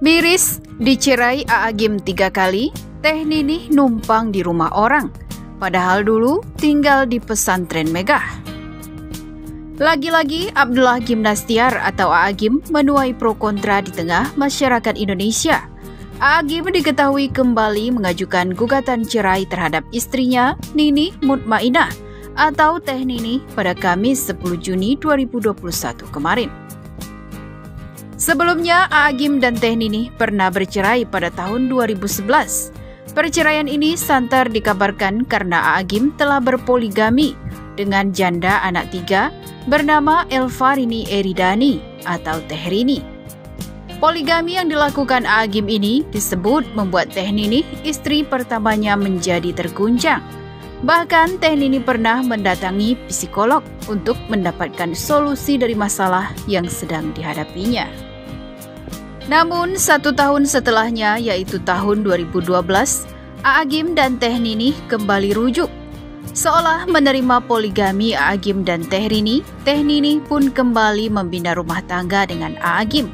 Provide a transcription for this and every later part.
Miris, dicerai Agim 3 kali, Teh Ninih numpang di rumah orang, padahal dulu tinggal di pesantren megah. Lagi-lagi Abdullah Gimnastiar atau Agim menuai pro kontra di tengah masyarakat Indonesia. Agim diketahui kembali mengajukan gugatan cerai terhadap istrinya Ninih Mutmainah atau Teh Ninih pada Kamis 10 Juni 2021 kemarin. Sebelumnya, Agim dan Teh Ninih pernah bercerai pada tahun 2011. Perceraian ini santer dikabarkan karena Agim telah berpoligami dengan janda anak 3 bernama Elvarini Eridani atau Teh Rini. Poligami yang dilakukan Agim ini disebut membuat Teh Ninih, istri pertamanya, menjadi terguncang. Bahkan Teh Ninih pernah mendatangi psikolog untuk mendapatkan solusi dari masalah yang sedang dihadapinya. Namun 1 tahun setelahnya, yaitu tahun 2012, Agim dan Teh Ninih kembali rujuk. Seolah menerima poligami Agim dan Teh Rini, Teh Ninih pun kembali membina rumah tangga dengan Agim.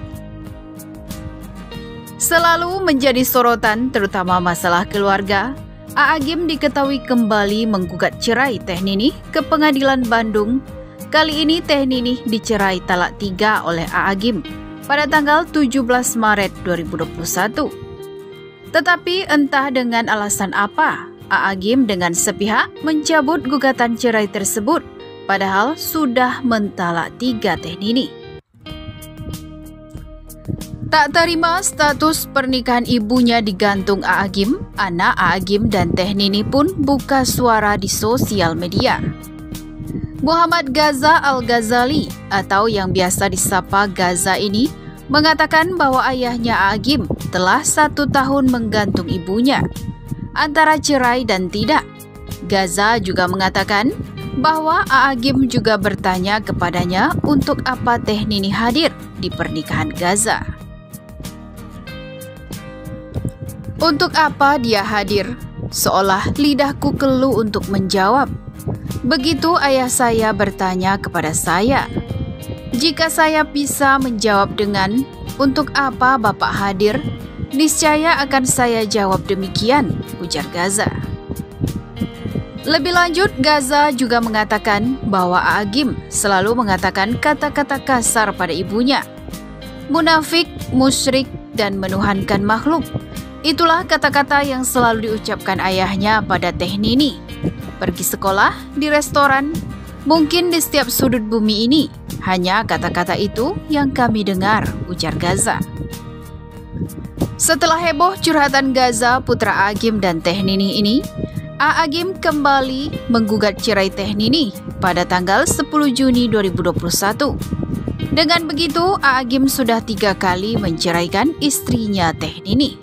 Selalu menjadi sorotan terutama masalah keluarga, Agim diketahui kembali menggugat cerai Teh Ninih ke Pengadilan Bandung. Kali ini Teh Ninih dicerai talak 3 oleh Agim pada tanggal 17 Maret 2021. Tetapi entah dengan alasan apa, Agim dengan sepihak mencabut gugatan cerai tersebut, padahal sudah mentalak 3 Teh Ninih. Tak terima status pernikahan ibunya digantung Agim, anak Agim dan Teh Ninih pun buka suara di sosial media. Muhammad Gaza Al-Ghazali atau yang biasa disapa Gaza ini mengatakan bahwa ayahnya Agim telah 1 tahun menggantung ibunya antara cerai dan tidak. Gaza juga mengatakan bahwa Agim juga bertanya kepadanya untuk apa Teh Ninih hadir di pernikahan Gaza. Untuk apa dia hadir? Seolah lidahku keluh untuk menjawab. Begitu ayah saya bertanya kepada saya. Jika saya bisa menjawab dengan "Untuk apa Bapak hadir?" niscaya akan saya jawab demikian, ujar Gaza. Lebih lanjut, Gaza juga mengatakan bahwa Agim selalu mengatakan kata-kata kasar pada ibunya. Munafik, musyrik, dan menuhankan makhluk. Itulah kata-kata yang selalu diucapkan ayahnya pada Teh Ninih. Pergi sekolah, di restoran, mungkin di setiap sudut bumi ini. Hanya kata-kata itu yang kami dengar, ujar Gaza. Setelah heboh curhatan Gaza, putra Agim dan Teh Ninih ini, Agim kembali menggugat cerai Teh Ninih pada tanggal 10 Juni 2021. Dengan begitu, Agim sudah 3 kali menceraikan istrinya Teh Ninih.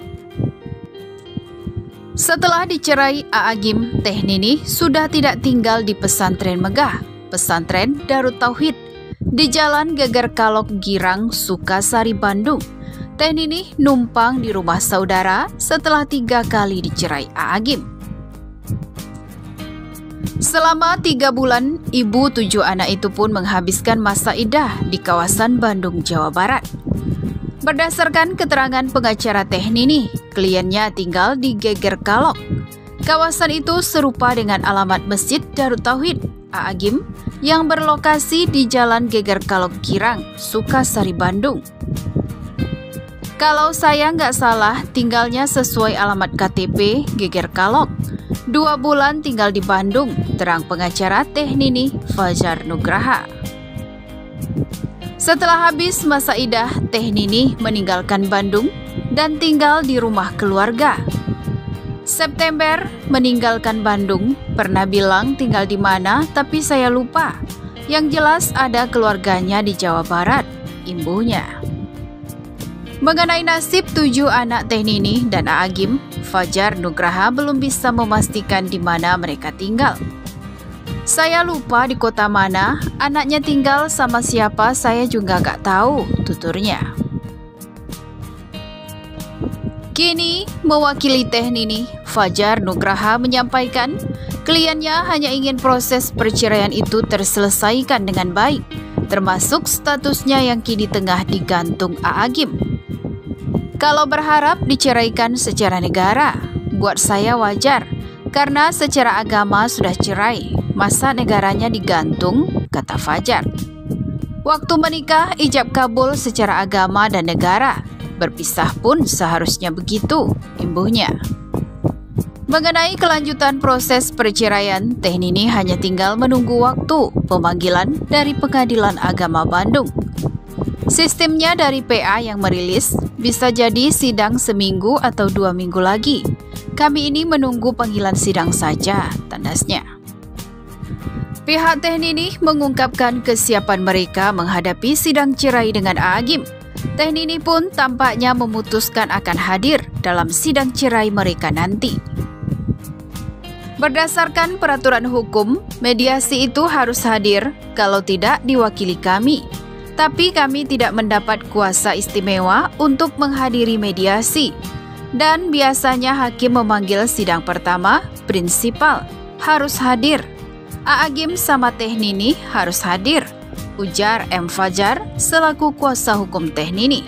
Setelah dicerai Agim, Teh Ninih sudah tidak tinggal di pesantren megah, pesantren Darut Tauhid, di Jalan Geger Kalok Girang, Sukasari, Bandung. Teh Ninih numpang di rumah saudara setelah 3 kali dicerai Agim. Selama 3 bulan, ibu 7 anak itu pun menghabiskan masa iddah di kawasan Bandung, Jawa Barat. Berdasarkan keterangan pengacara Teh Ninih, kliennya tinggal di Geger Kalok. Kawasan itu serupa dengan alamat Masjid Darut Tauhid Agim yang berlokasi di Jalan Geger Kalok Girang, Sukasari, Bandung. Kalau saya nggak salah, tinggalnya sesuai alamat KTP Geger Kalok. 2 bulan tinggal di Bandung, terang pengacara Teh Ninih, Fajar Nugraha. Setelah habis masa iddah, Teh Ninih meninggalkan Bandung dan tinggal di rumah keluarga. September meninggalkan Bandung, pernah bilang tinggal di mana tapi saya lupa. Yang jelas ada keluarganya di Jawa Barat, imbuhnya. Mengenai nasib 7 anak Teh Ninih dan Agim, Fajar Nugraha belum bisa memastikan di mana mereka tinggal. Saya lupa di kota mana, anaknya tinggal sama siapa saya juga gak tahu, tuturnya. Kini, mewakili Teh Ninih, Fajar Nugraha menyampaikan kliennya hanya ingin proses perceraian itu terselesaikan dengan baik, termasuk statusnya yang kini tengah digantung Agim. Kalau berharap diceraikan secara negara, buat saya wajar, karena secara agama sudah cerai, masa negaranya digantung, kata Fajar. Waktu menikah, ijab kabul secara agama dan negara. Berpisah pun seharusnya begitu, imbuhnya. Mengenai kelanjutan proses perceraian, Teh Nini hanya tinggal menunggu waktu pemanggilan dari Pengadilan Agama Bandung. Sistemnya dari PA yang merilis, bisa jadi sidang seminggu atau 2 minggu lagi. Kami ini menunggu panggilan sidang saja, tandasnya. Pihak Teh Nini mengungkapkan kesiapan mereka menghadapi sidang cerai dengan A'agim. Teh Nini pun tampaknya memutuskan akan hadir dalam sidang cerai mereka nanti. Berdasarkan peraturan hukum, mediasi itu harus hadir, kalau tidak diwakili kami. Tapi kami tidak mendapat kuasa istimewa untuk menghadiri mediasi. Dan biasanya hakim memanggil sidang pertama, prinsipal, harus hadir. A'agim sama Teh Nini harus hadir, ujar M. Fajar selaku kuasa hukum Teh Nini.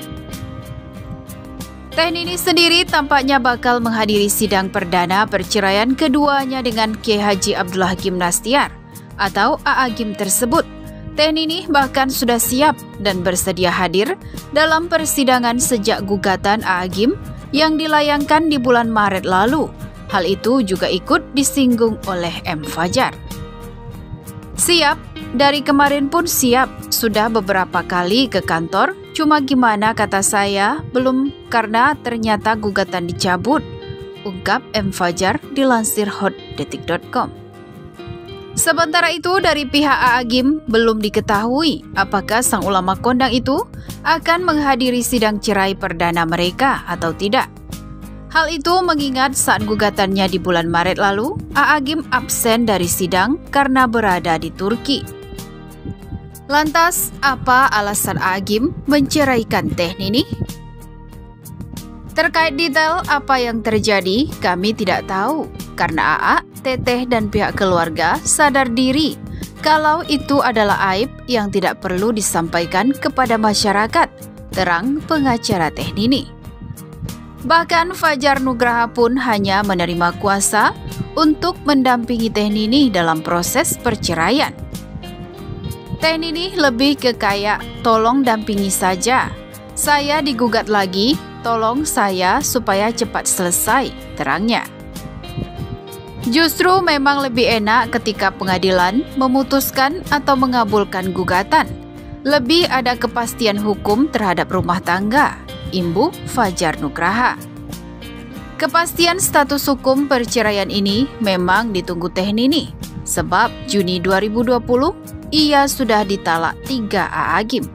Teh Nini sendiri tampaknya bakal menghadiri sidang perdana perceraian keduanya dengan Kiai Haji Abdul Hakim Nastiar atau A'agim tersebut. Teh Nini bahkan sudah siap dan bersedia hadir dalam persidangan sejak gugatan A'agim yang dilayangkan di bulan Maret lalu. Hal itu juga ikut disinggung oleh M. Fajar. Siap, dari kemarin pun siap, sudah beberapa kali ke kantor. Cuma gimana kata saya, belum karena ternyata gugatan dicabut, ungkap M. Fajar dilansir hotdetik.com. Sementara itu dari pihak A'agim belum diketahui apakah sang ulama kondang itu akan menghadiri sidang cerai perdana mereka atau tidak. Hal itu mengingat saat gugatannya di bulan Maret lalu, A'agim absen dari sidang karena berada di Turki. Lantas, apa alasan A'agim menceraikan Teh Nini? Terkait detail apa yang terjadi, kami tidak tahu, karena AA, Teteh, dan pihak keluarga sadar diri kalau itu adalah aib yang tidak perlu disampaikan kepada masyarakat, terang pengacara Teh Nini. Bahkan Fajar Nugraha pun hanya menerima kuasa untuk mendampingi Teh Nini dalam proses perceraian. Teh Nini lebih ke kayak tolong dampingi saja. Saya digugat lagi, tolong saya supaya cepat selesai, terangnya. Justru memang lebih enak ketika pengadilan memutuskan atau mengabulkan gugatan. Lebih ada kepastian hukum terhadap rumah tangga, imbuh Fajar Nugraha. Kepastian status hukum perceraian ini memang ditunggu Teh Nini, sebab Juni 2020 ia sudah ditalak 3 A'agim.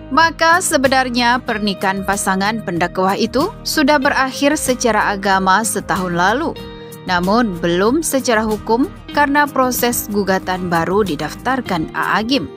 Maka sebenarnya pernikahan pasangan pendakwah itu sudah berakhir secara agama setahun lalu, namun belum secara hukum karena proses gugatan baru didaftarkan A'agim.